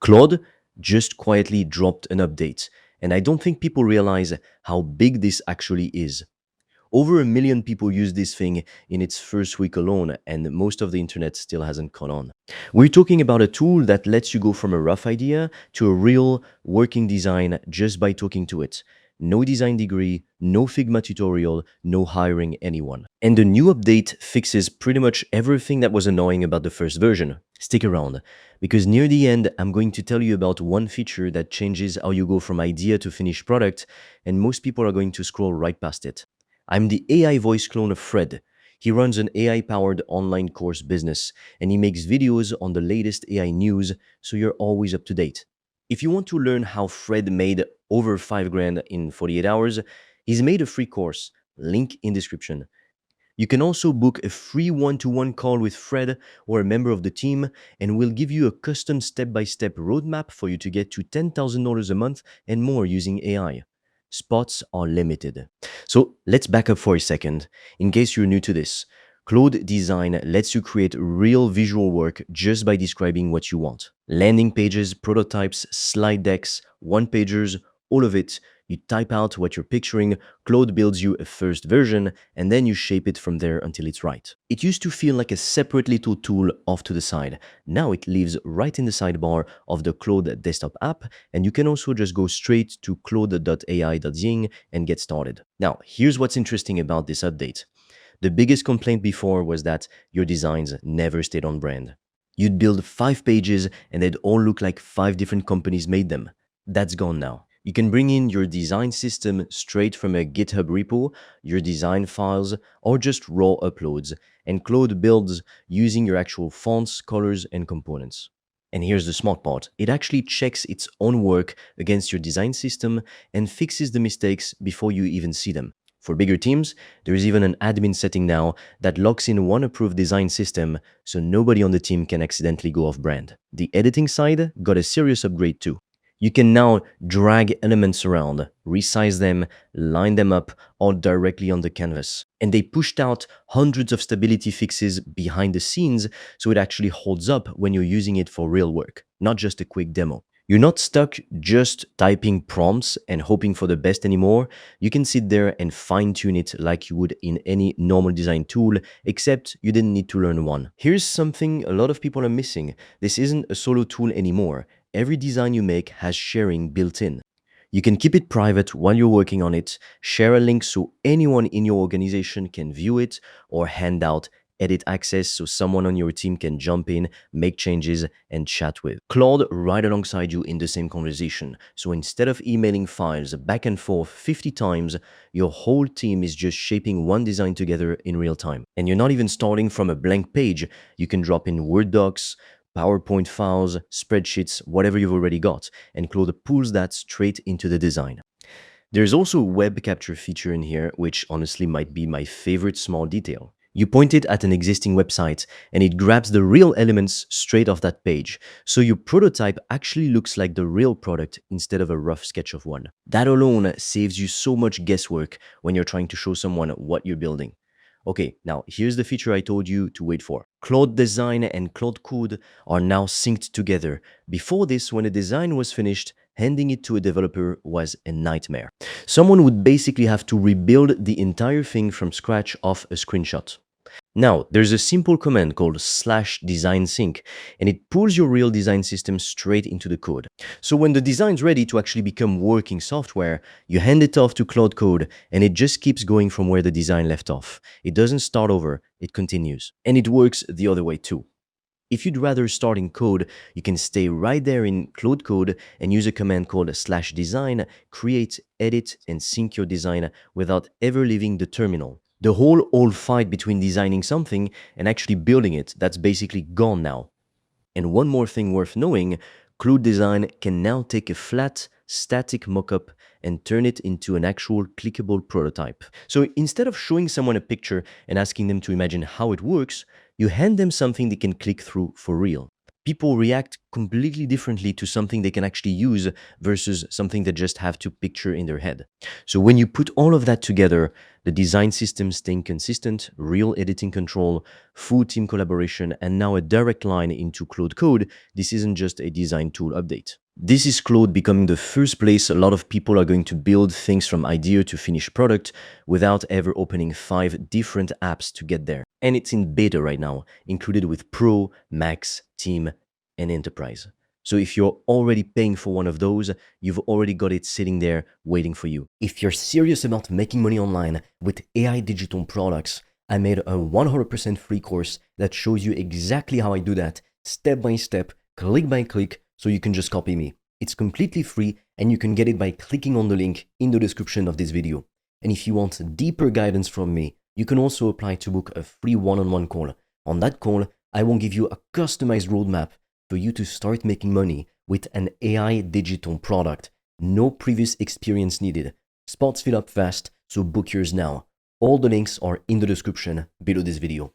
Claude just quietly dropped an update, and I don't think people realize how big this actually is. Over 1 million people use this thing in its first week alone, and most of the internet still hasn't caught on. We're talking about a tool that lets you go from a rough idea to a real working design just by talking to it. No design degree, no Figma tutorial, no hiring anyone. And the new update fixes pretty much everything that was annoying about the first version. Stick around, because near the end, I'm going to tell you about one feature that changes how you go from idea to finished product, and most people are going to scroll right past it. I'm the AI voice clone of Fred. He runs an AI-powered online course business, and he makes videos on the latest AI news, so you're always up to date. If you want to learn how Fred made over 5 grand in 48 hours, he's made a free course, link in description. You can also book a free one-to-one call with Fred or a member of the team, and we'll give you a custom step-by-step roadmap for you to get to $10,000 a month and more using AI. Spots are limited. So let's back up for a second. In case you're new to this, Claude Design lets you create real visual work just by describing what you want. Landing pages, prototypes, slide decks, one-pagers, all of it. You type out what you're picturing, Claude builds you a first version, and then you shape it from there until it's right. It used to feel like a separate little tool off to the side. Now it lives right in the sidebar of the Claude desktop app, and you can also just go straight to claude.ai.zing and get started. Now, here's what's interesting about this update. The biggest complaint before was that your designs never stayed on brand. You'd build 5 pages and they'd all look like 5 different companies made them. That's gone now. You can bring in your design system straight from a GitHub repo, your design files, or just raw uploads, and Claude builds using your actual fonts, colors, and components. And here's the smart part. It actually checks its own work against your design system and fixes the mistakes before you even see them. For bigger teams, there is even an admin setting now that locks in one approved design system so nobody on the team can accidentally go off brand. The editing side got a serious upgrade too. You can now drag elements around, resize them, line them up, all directly on the canvas. And they pushed out hundreds of stability fixes behind the scenes so it actually holds up when you're using it for real work, not just a quick demo. You're not stuck just typing prompts and hoping for the best anymore. You can sit there and fine-tune it like you would in any normal design tool, except you didn't need to learn one. Here's something a lot of people are missing. This isn't a solo tool anymore. Every design you make has sharing built in. You can keep it private while you're working on it, share a link so anyone in your organization can view it, or hand out edit access so someone on your team can jump in, make changes, and chat with. Claude right alongside you in the same conversation. So instead of emailing files back and forth 50 times, your whole team is just shaping one design together in real time. And you're not even starting from a blank page. You can drop in Word docs, PowerPoint files, spreadsheets, whatever you've already got, and Claude pulls that straight into the design. There's also a web capture feature in here, which honestly might be my favorite small detail. You point it at an existing website, and it grabs the real elements straight off that page, so your prototype actually looks like the real product instead of a rough sketch of one. That alone saves you so much guesswork when you're trying to show someone what you're building. Okay, now here's the feature I told you to wait for. Claude Design and Claude Code are now synced together. Before this, when a design was finished, handing it to a developer was a nightmare. Someone would basically have to rebuild the entire thing from scratch off a screenshot. Now, there's a simple command called /design_sync, and it pulls your real design system straight into the code. So when the design's ready to actually become working software, you hand it off to Claude Code, and it just keeps going from where the design left off. It doesn't start over, it continues. And it works the other way too. If you'd rather start in code, you can stay right there in Claude Code and use a command called /design, create, edit, and sync your design without ever leaving the terminal. The whole old fight between designing something and actually building it, that's basically gone now. And one more thing worth knowing, Claude Design can now take a flat, static mockup and turn it into an actual clickable prototype. So instead of showing someone a picture and asking them to imagine how it works, you hand them something they can click through for real. people react completely differently to something they can actually use versus something they just have to picture in their head. So when you put all of that together, the design system staying consistent, real editing control, full team collaboration, and now a direct line into Claude Code, this isn't just a design tool update. This is Claude becoming the first place a lot of people are going to build things from idea to finished product without ever opening 5 different apps to get there. And it's in beta right now, included with Pro, Max, Team, and Enterprise. So if you're already paying for one of those, you've already got it sitting there waiting for you. If you're serious about making money online with AI digital products, I made a 100% free course that shows you exactly how I do that, step by step, click by click, so you can just copy me. It's completely free and you can get it by clicking on the link in the description of this video. And if you want deeper guidance from me, you can also apply to book a free one-on-one call. On that call, I will give you a customized roadmap for you to start making money with an AI digital product. No previous experience needed. Spots fill up fast, so book yours now. All the links are in the description below this video.